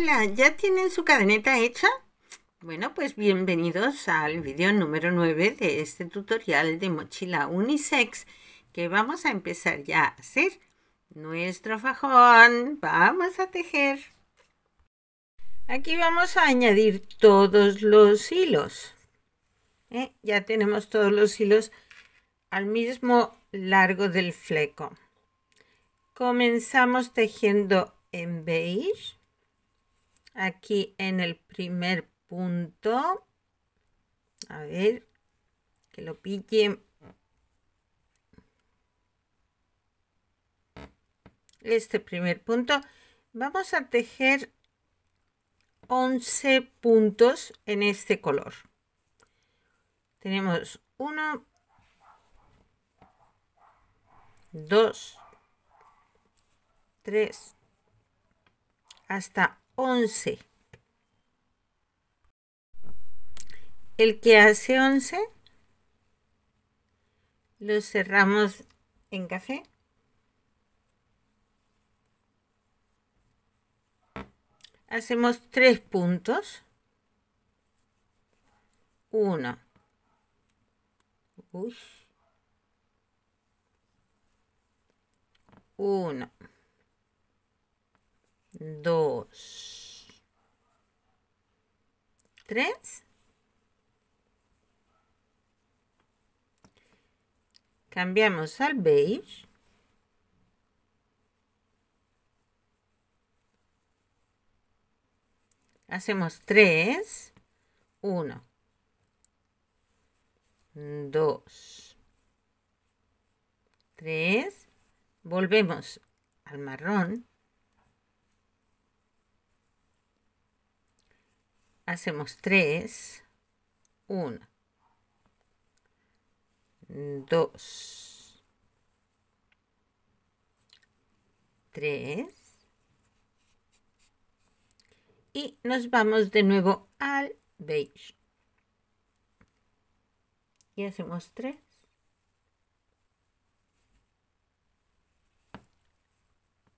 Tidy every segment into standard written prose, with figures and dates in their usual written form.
Hola, ¿ya tienen su cadeneta hecha? Bueno, pues bienvenidos al vídeo número 9 de este tutorial de mochila unisex que vamos a empezar ya a hacer nuestro fajón. Vamos a tejer. Aquí vamos a añadir todos los hilos. Ya tenemos todos los hilos al mismo largo del fleco. Comenzamos tejiendo en beige. Aquí en el primer punto, a ver, que lo pille. Este primer punto, vamos a tejer 11 puntos en este color. Tenemos 1, 2, 3, hasta 11. El que hace 11 lo cerramos en café. Hacemos 3 puntos. 1. 1, 2, 3. Cambiamos al beige. Hacemos 3. 1, 2, 3. Volvemos al marrón. Hacemos 3. 1, 2, 3. Y nos vamos de nuevo al beige. Y hacemos 3.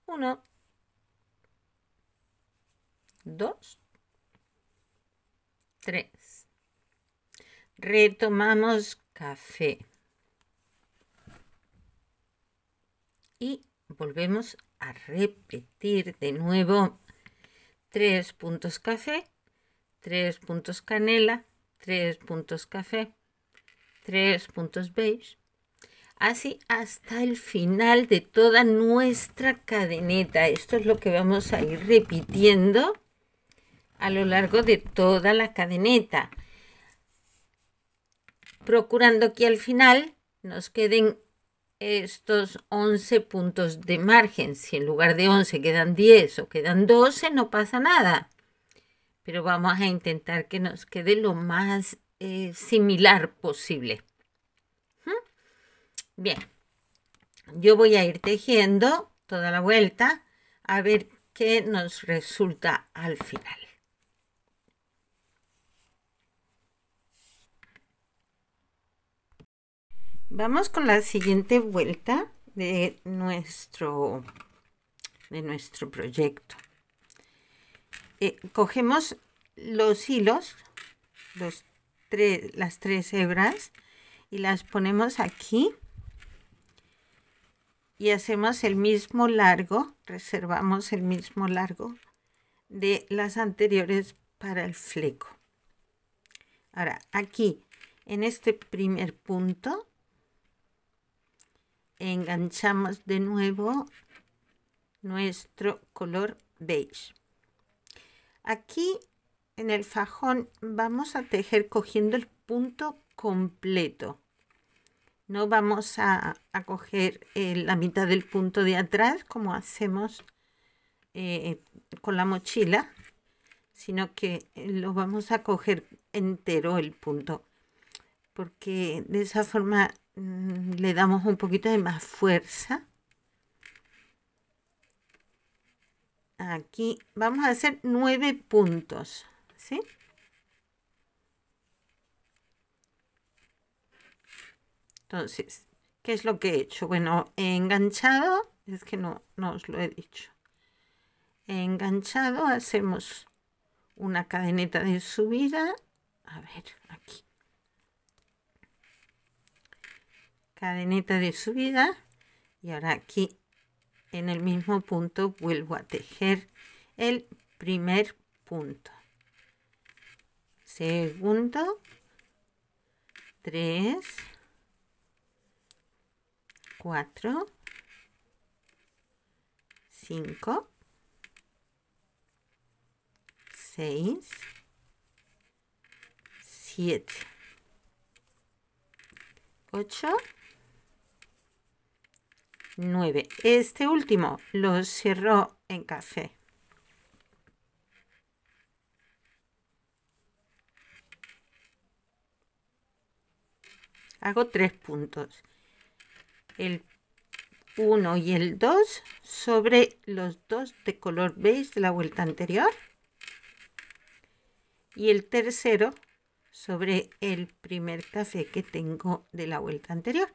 1, 2, 3. Retomamos café. Y volvemos a repetir de nuevo 3 puntos café, 3 puntos canela, 3 puntos café, 3 puntos beige. Así hasta el final de toda nuestra cadeneta. Esto es lo que vamos a ir repitiendo a lo largo de toda la cadeneta, procurando que al final nos queden estos 11 puntos de margen. Si en lugar de 11 quedan 10 o quedan 12, no pasa nada, pero vamos a intentar que nos quede lo más similar posible. Bien, yo voy a ir tejiendo toda la vuelta a ver qué nos resulta al final. Vamos con la siguiente vuelta de nuestro proyecto. Cogemos los hilos, las 3 hebras, y las ponemos aquí y hacemos el mismo largo, reservamos el mismo largo de las anteriores para el fleco. Ahora aquí en este primer punto enganchamos de nuevo nuestro color beige. Aquí en el fajón vamos a tejer cogiendo el punto completo. No vamos a coger la mitad del punto de atrás como hacemos con la mochila, sino que lo vamos a coger entero el punto, porque de esa forma le damos un poquito de más fuerza. Aquí vamos a hacer 9 puntos, ¿sí? Entonces, ¿qué es lo que he hecho? Bueno, he enganchado, es que no os lo he dicho. enganchado, hacemos una cadeneta de subida. A ver, aquí. Cadeneta de subida. Y ahora aquí en el mismo punto vuelvo a tejer el primer punto. Segundo. 3, 4, 5, 6, 7, 8, 9. Este último lo cierro en café. Hago 3 puntos. El 1 y el 2 sobre los dos de color beige de la vuelta anterior. Y el tercero sobre el primer café que tengo de la vuelta anterior.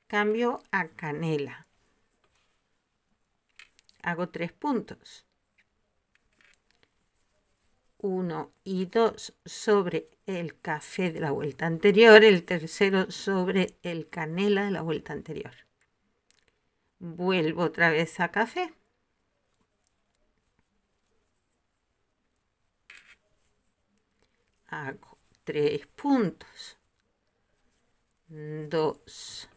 Cambio a canela. Hago 3 puntos. 1 y 2 sobre el café de la vuelta anterior, el tercero sobre el canela de la vuelta anterior. Vuelvo otra vez a café. Hago 3 puntos. 2,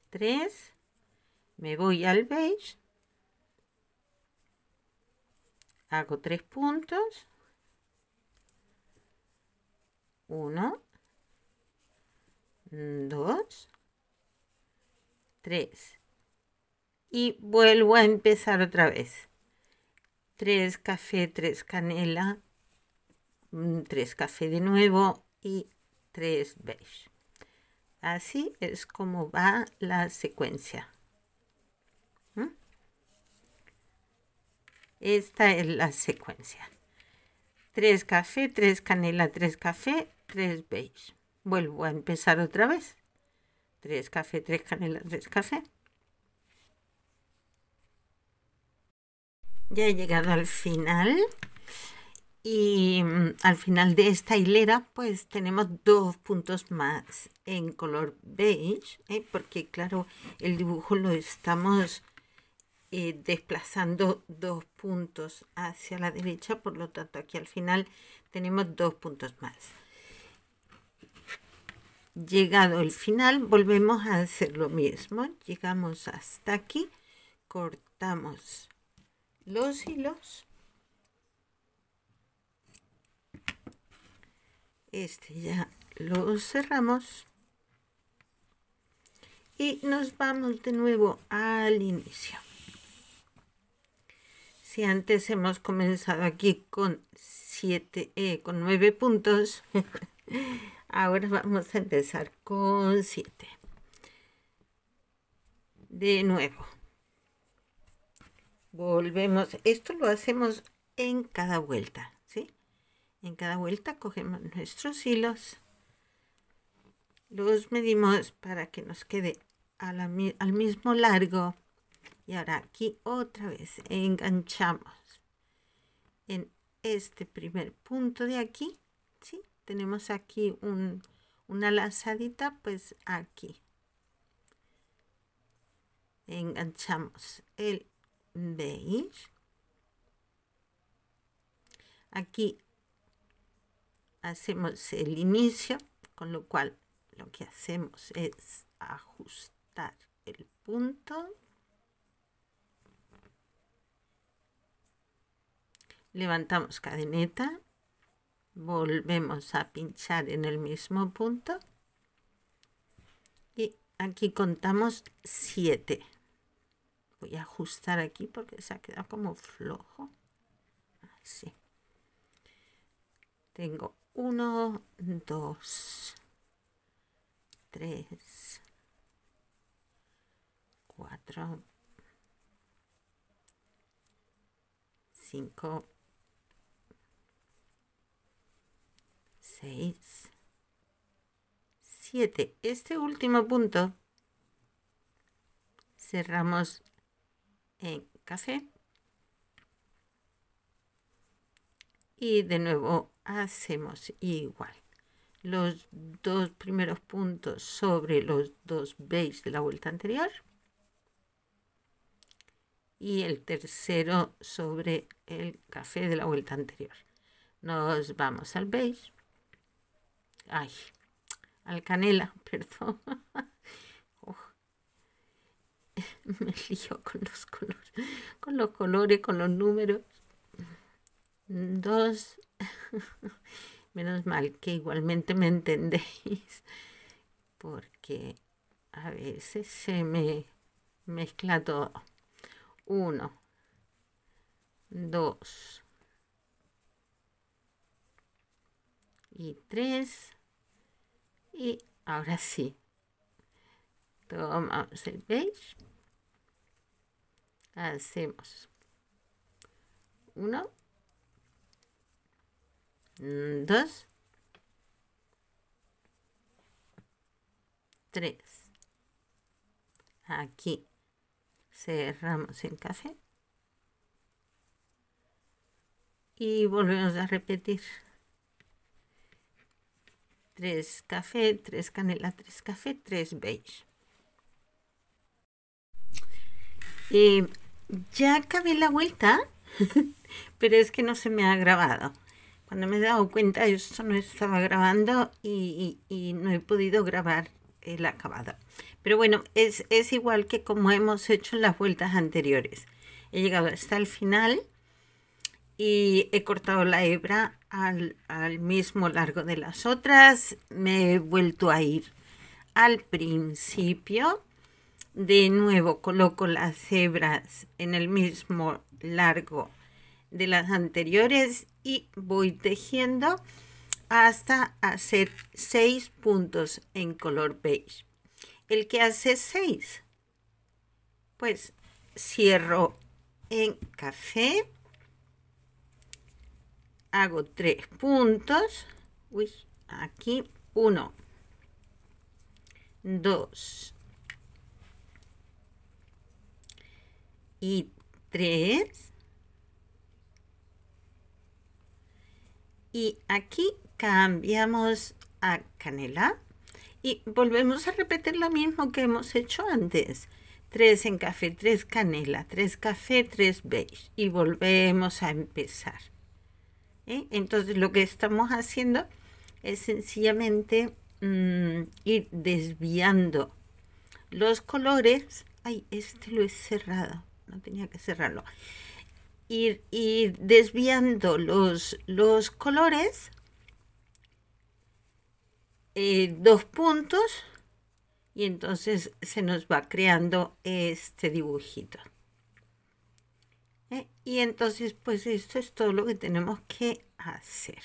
3. Me voy al beige. Hago 3 puntos. 1, 2, 3. Y vuelvo a empezar otra vez. 3 café, 3 canela, 3 café de nuevo y 3 beige. Así es como va la secuencia. Esta es la secuencia. 3 café, 3 canela, 3 café, 3 beige. Vuelvo a empezar otra vez. 3 café, 3 canela, 3 café. Ya he llegado al final. Y al final de esta hilera pues tenemos 2 puntos más en color beige, porque claro, el dibujo lo estamos desplazando 2 puntos hacia la derecha, por lo tanto aquí al final tenemos 2 puntos más. Llegado el final volvemos a hacer lo mismo. Llegamos hasta aquí, cortamos los hilos. Este ya lo cerramos y nos vamos de nuevo al inicio. Si antes hemos comenzado aquí con 9 puntos, ahora vamos a empezar con 7. De nuevo, volvemos. Esto lo hacemos en cada vuelta, ¿sí? En cada vuelta cogemos nuestros hilos, los medimos para que nos quede al mismo largo. Y ahora aquí otra vez enganchamos en este primer punto de aquí, ¿sí? Tenemos aquí una lazadita, pues aquí enganchamos el beige. Aquí hacemos el inicio, con lo cual lo que hacemos es ajustar el punto. Levantamos cadeneta, volvemos a pinchar en el mismo punto y aquí contamos 7. Voy a ajustar aquí porque se ha quedado como flojo. Así. Tengo 1, 2, 3, 4, 5, 6, 7. Este último punto cerramos en café y de nuevo hacemos igual. Los dos primeros puntos sobre los dos beige de la vuelta anterior y el tercero sobre el café de la vuelta anterior. Nos vamos al beige, al canela, perdón. Me lío con los colores, con los números. 2. Menos mal que igualmente me entendéis, porque a veces se me mezcla todo. 1, 2 y 3. Y ahora sí, tomamos el beige. Hacemos 1, 2, 3. Aquí cerramos el café y volvemos a repetir. 3 café, 3 canela, 3 café, 3 beige. Ya acabé la vuelta, pero es que no se me ha grabado. Cuando me he dado cuenta, esto no estaba grabando y no he podido grabar el acabado. Pero bueno, es igual que como hemos hecho en las vueltas anteriores. He llegado hasta el final y he cortado la hebra al mismo largo de las otras. Me he vuelto a ir al principio. De nuevo coloco las hebras en el mismo largo de las anteriores y voy tejiendo hasta hacer 6 puntos en color beige. El que hace 6, pues cierro en café, hago 3 puntos, aquí 1, 2 y 3. Y aquí cambiamos a canela y volvemos a repetir lo mismo que hemos hecho antes. 3 en café, 3 canela, 3 café, 3 beige y volvemos a empezar. Entonces lo que estamos haciendo es sencillamente ir desviando los colores. Este lo he cerrado, no tenía que cerrarlo. Ir desviando los colores, 2 puntos, y entonces se nos va creando este dibujito. Y entonces pues esto es todo lo que tenemos que hacer.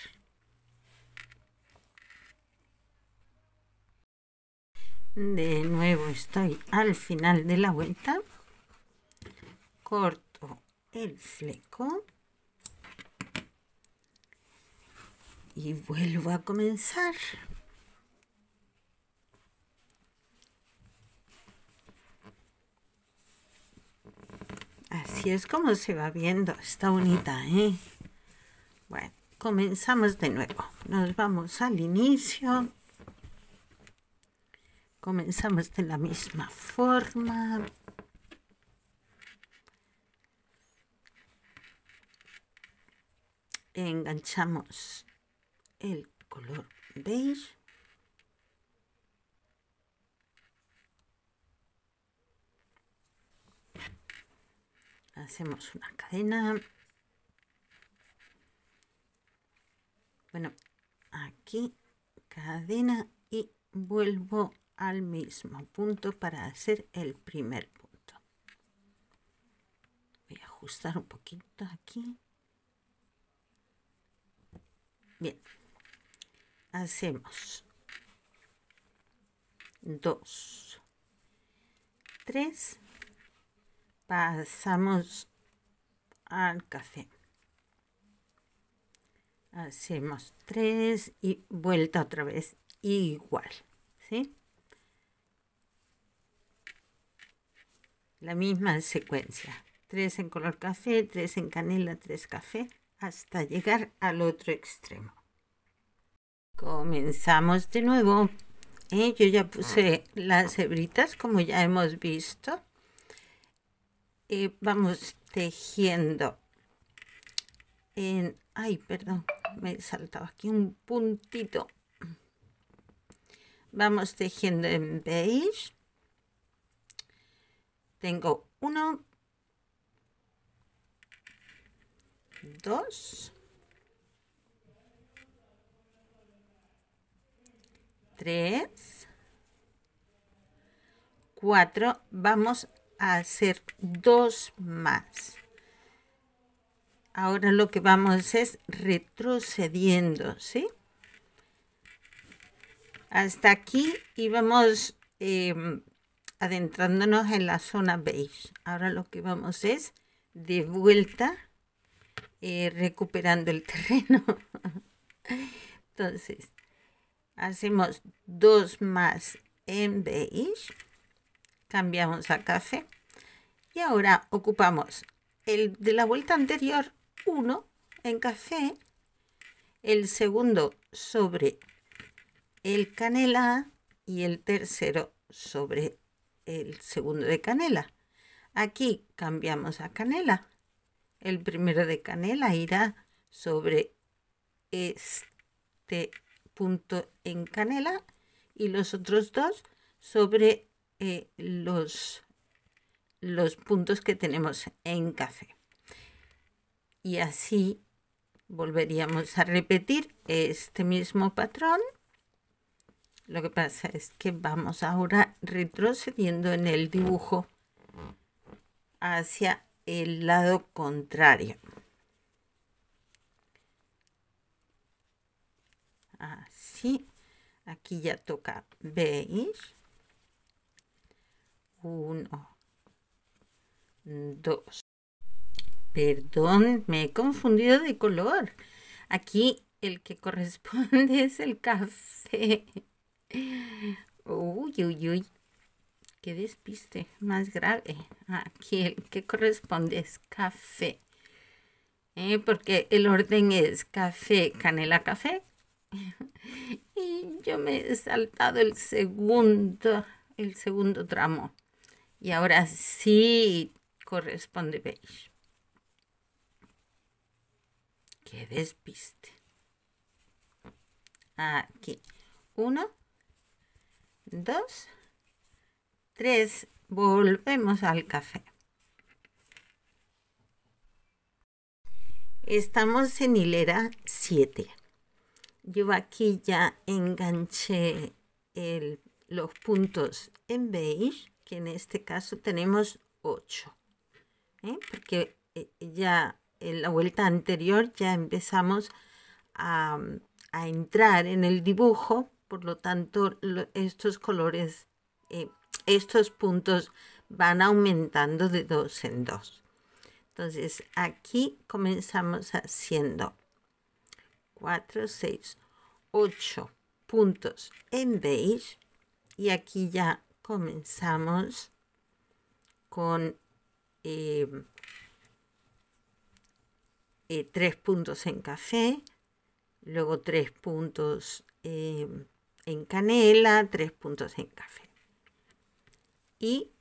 De nuevo estoy al final de la vuelta, corto el fleco y vuelvo a comenzar. Así es como se va viendo, está bonita, Bueno, comenzamos de nuevo, nos vamos al inicio, comenzamos de la misma forma. Enganchamos el color beige. Hacemos una cadena. Bueno, aquí cadena y vuelvo al mismo punto para hacer el primer punto. Voy a ajustar un poquito aquí. Bien, hacemos 2, 3, pasamos al café, hacemos 3 y vuelta otra vez igual, ¿sí? La misma secuencia, 3 en color café, 3 en canela, 3 café, hasta llegar al otro extremo. Comenzamos de nuevo. Yo ya puse las hebritas como ya hemos visto. Vamos tejiendo en... Ay, perdón, me he saltado aquí un puntito. Vamos tejiendo en beige. Tengo 1, 2, 3, 4. Vamos a hacer 2 más. Ahora lo que vamos es retrocediendo, ¿sí? Hasta aquí y vamos adentrándonos en la zona beige. Ahora lo que vamos es de vuelta recuperando el terreno. Entonces hacemos 2 más en beige, cambiamos a café y ahora ocupamos el de la vuelta anterior, 1 en café, el segundo sobre el canela y el tercero sobre el segundo de canela. Aquí cambiamos a canela. El primero de canela irá sobre este punto en canela y los otros 2 sobre los puntos que tenemos en café. Y así volveríamos a repetir este mismo patrón. Lo que pasa es que vamos ahora retrocediendo en el dibujo hacia el lado contrario. Así, aquí ya toca beige. 1, 2. Perdón, me he confundido de color. Aquí el que corresponde es el café. Uy, uy, uy. Qué despiste más grave. Aquí el que corresponde es café. Porque el orden es café, canela, café. Y yo me he saltado el segundo tramo. Y ahora sí corresponde beige. Qué despiste. Aquí. 1, 2, 3. Volvemos al café. Estamos en hilera 7. Yo aquí ya enganché los puntos en beige, que en este caso tenemos 8. Porque ya en la vuelta anterior ya empezamos a entrar en el dibujo, por lo tanto estos colores, estos puntos van aumentando de 2 en 2. Entonces aquí comenzamos haciendo 4, 6, 8 puntos en beige y aquí ya comenzamos con 3 puntos en café, luego 3 puntos en canela, 3 puntos en café y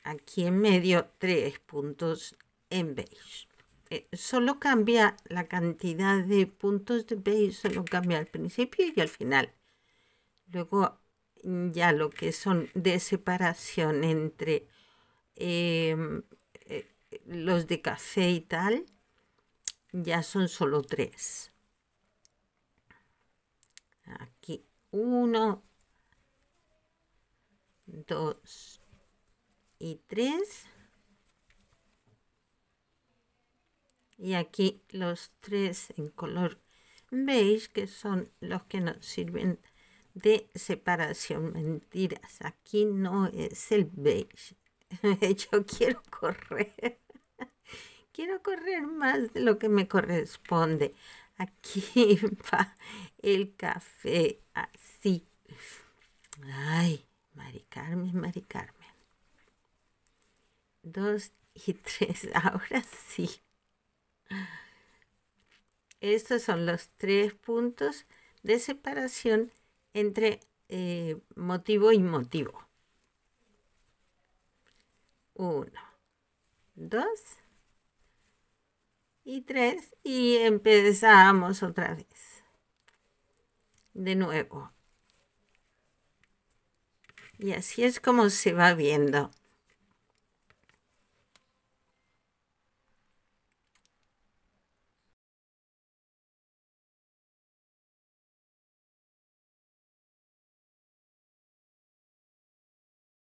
aquí en medio 3 puntos en beige. Solo cambia la cantidad de puntos de beige, solo cambia al principio y al final. Luego ya lo que son de separación entre los de café y tal, ya son solo 3. Aquí 1, 2 y 3. Y aquí los 3 en color beige, que son los que nos sirven de separación. Mentiras, aquí no es el beige. Yo quiero correr. Quiero correr más de lo que me corresponde. Aquí va el café, así. Ay, Mari Carmen, Mari Carmen. 2 y 3, ahora sí. Estos son los 3 puntos de separación entre motivo y motivo. 1, 2 y 3. Y empezamos otra vez. De nuevo. Y así es como se va viendo.